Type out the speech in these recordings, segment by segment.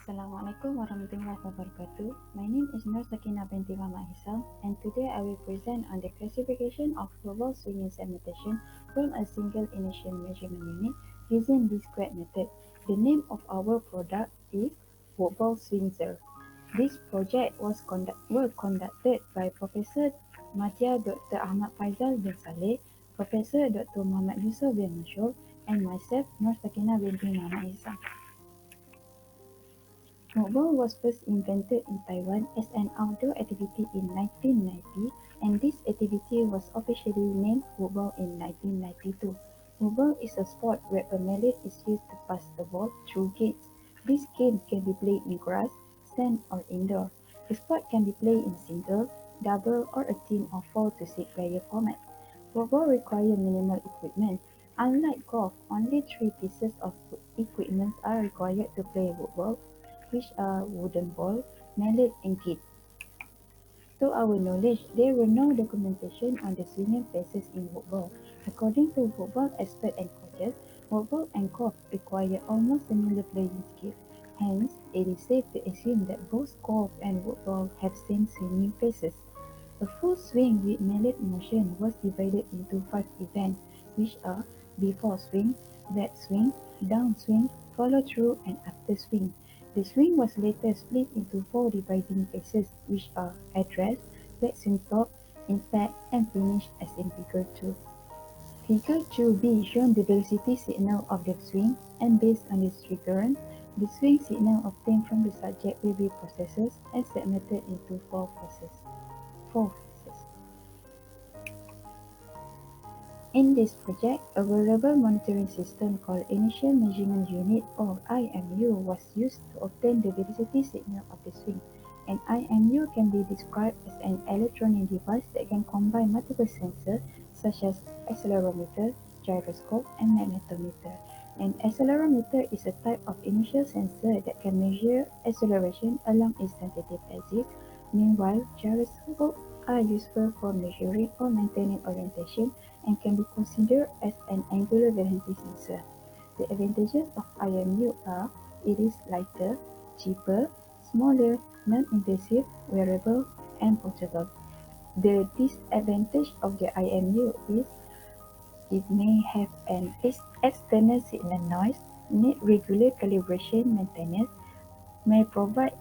Assalamualaikum warahmatullahi wabarakatuh. My name is Nur Sakina binti Muhammad Hisam, and today I will present on the classification of global swinging segmentation from a single initial measurement unit using discrete method. The name of our product is Woodball Swinzer. This project was conducted by Professor Madya Dr. Ahmad Faizal bin Saleh, Professor Dr. Muhammad Yusuf bin Mashur, and myself, Nur Sakina binti Muhammad Hisam. Woodball was first invented in Taiwan as an outdoor activity in 1990, and this activity was officially named Woodball in 1992. Woodball is a sport where a mallet is used to pass the ball through gates. This game can be played in grass, sand, or indoor. The sport can be played in single, double, or a team of 4 to 6 player format. Woodball requires minimal equipment. Unlike golf, only three pieces of equipment are required to play woodball, which are wooden ball, mallet, and kit. To our knowledge, there were no documentation on the swinging phases in woodball. According to woodball experts and coaches, woodball and golf require almost similar playing skills. Hence, it is safe to assume that both golf and woodball have same swinging phases. A full swing with mallet motion was divided into 5 events, which are before swing, back swing, down swing, follow through, and after swing. The swing was later split into 4 dividing phases, which are address, backswing top, impact, and finish as in Figure 2. Figure 2b shows the velocity signal of the swing, and based on this triggerance, the swing signal obtained from the subject will be processed and segmented into four phases. In this project, a variable monitoring system called Initial Measurement Unit or IMU was used to obtain the velocity signal of the swing. An IMU can be described as an electronic device that can combine multiple sensors such as accelerometer, gyroscope, and magnetometer. An accelerometer is a type of initial sensor that can measure acceleration along its sensitive axis. Meanwhile, gyroscopes are useful for measuring or maintaining orientation and can be considered as an angular velocity sensor. The advantages of IMU are it is lighter, cheaper, smaller, non-invasive, wearable, and portable. The disadvantage of the IMU is it may have an external signal noise, need regular calibration maintenance, may provide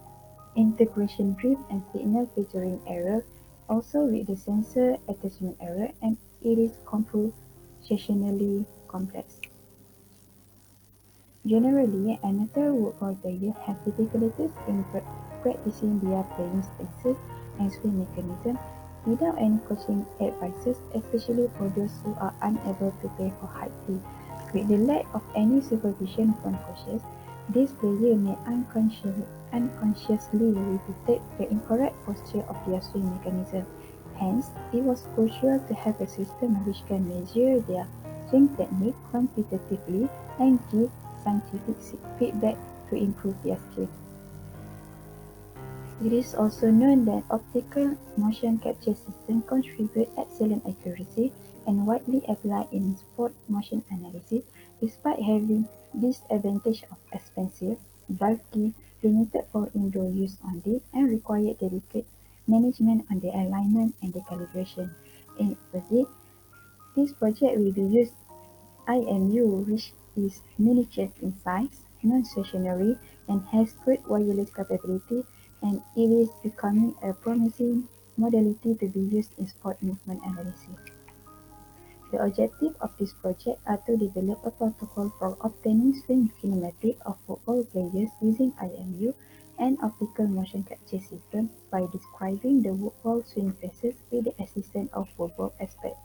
integration drift and signal filtering error, also with the sensor attachment error, and it is computationally complex. Generally, amateur woodball players have difficulties in practicing their playing stances and swing mechanism without any coaching advices, especially for those who are unable to play for height play. With the lack of any supervision from coaches, these players may unconsciously repeat the incorrect posture of their swing mechanism. Hence, it was crucial to have a system which can measure their swing technique quantitatively and give scientific feedback to improve their skill. It is also known that optical motion capture systems contribute excellent accuracy and widely applied in sport motion analysis, despite having disadvantage of expensive, bulky, limited for indoor use only, and require delicate management on the alignment and the calibration. In opposite, this project will be used IMU, which is miniature in size, non-stationary, and has great wireless capability, and it is becoming a promising modality to be used in sport movement analysis. The objective of this project are to develop a protocol for obtaining swing kinematics of football players using IMU and optical motion capture system by describing the football swing phases with the assistance of football experts.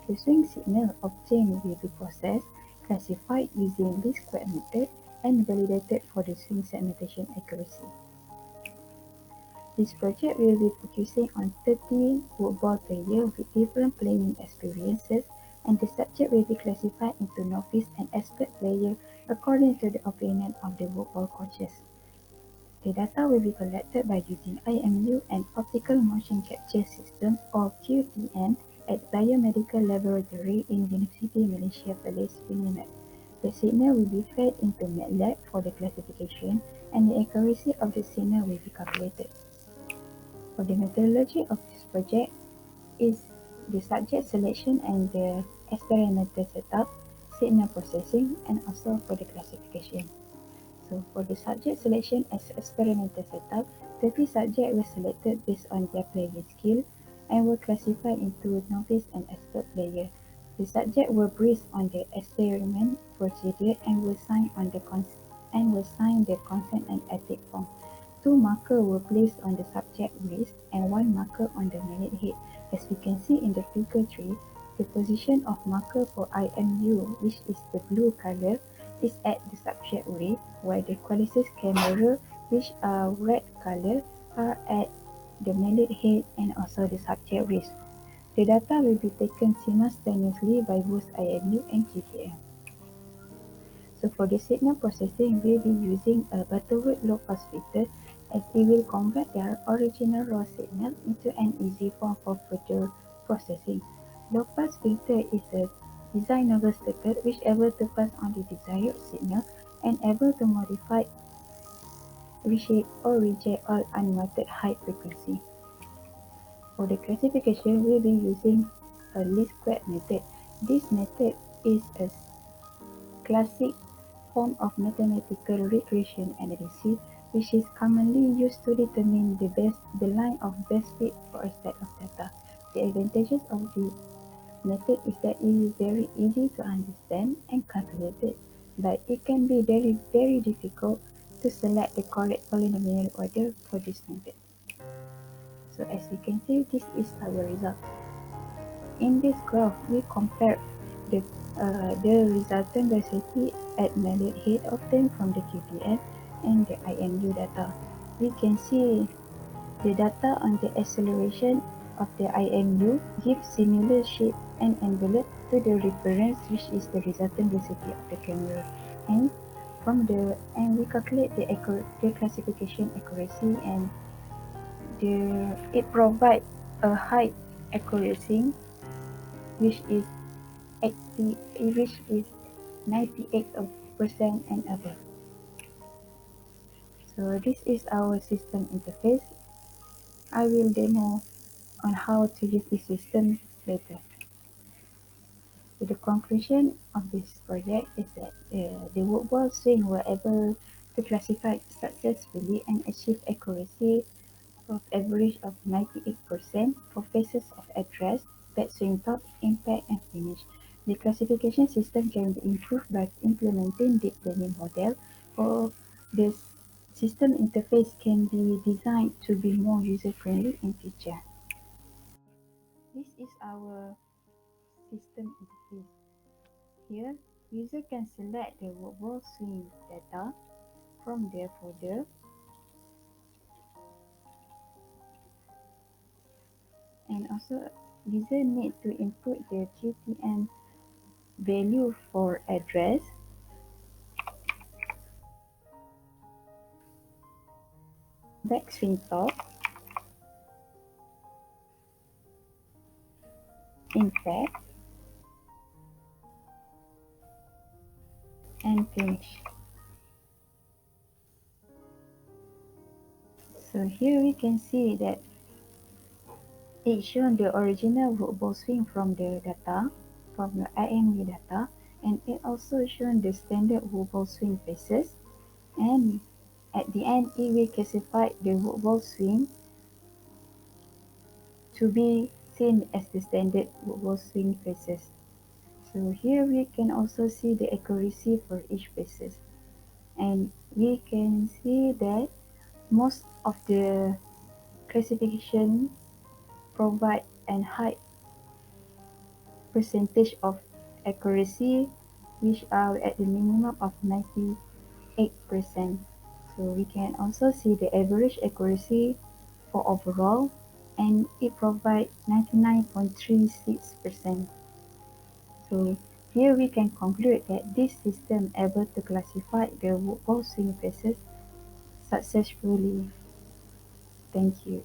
The swing signal obtained will be processed, classified using discrete method, and validated for the swing segmentation accuracy. This project will be focusing on 30 football players with different playing experiences, and the subject will be classified into novice and expert players according to the opinion of the football coaches. The data will be collected by using IMU and Optical Motion Capture System or QTN at Biomedical Laboratory in University Malaysia Perlis, Unimed. The signal will be fed into MATLAB for the classification, and the accuracy of the signal will be calculated. For the methodology of this project is the subject selection and the experimental setup, signal processing, and also for the classification. So for the subject selection as experimental setup, 30 subjects were selected based on their playing skill and were classified into novice and expert player. The subjects were briefed on the experiment procedure and were signed the consent and ethic form. Two markers were placed on the subject wrist and one marker on the mallet head. As we can see in the figure 3, the position of marker for IMU, which is the blue color, is at the subject wrist, while the qualities camera, which are red color, are at the mallet head and also the subject wrist. The data will be taken simultaneously by both IMU and GPM. So for the signal processing, we'll be using a Butterworth low-pass filter as it will convert their original raw signal into an easy form for further processing. Low-pass filter is a designable circuit which able to pass on the desired signal and able to modify, reshape or reject all unwanted high frequency. For the classification, we'll be using a least squared method. This method is a classic form of mathematical regression analysis which is commonly used to determine the line of best fit for a set of data. The advantages of the method is that it is very easy to understand and calculate it, but it can be very difficult to select the correct polynomial order for this method. So as you can see, this is our result. In this graph, we compare the, the resultant density at mallet head obtained from the QPM and the IMU data. We can see the data on the acceleration of the IMU gives similar shape and envelope to the reference, which is the resultant density of the camera. And we calculate the classification accuracy, and it provides a high accuracy which is 98% and above. So this is our system interface. I will demo on how to use this system later. So the conclusion of this project is that the Woodball swing were able to classify successfully and achieve accuracy of average of 98% for phases of address, backswing top, impact, and finish. The classification system can be improved by implementing deep learning model, or the system interface can be designed to be more user-friendly in future. This is our system interface. Here, user can select the Woodball swing data from their folder and also user need to input the QTM value for address, backswing top, impact, and finish. So here we can see that it shown the original Woodball swing from the data, from the IMU data, and it also shown the standard Woodball swing phases, and at the end it will classify the Woodball swing to be seen as the standard Woodball swing phases. So here we can also see the accuracy for each phases, and we can see that most of the classification provide a high percentage of accuracy, which are at the minimum of 98%. So we can also see the average accuracy for overall, and it provides 99.36%. So here we can conclude that this system able to classify the Woodball swing phases successfully. Thank you.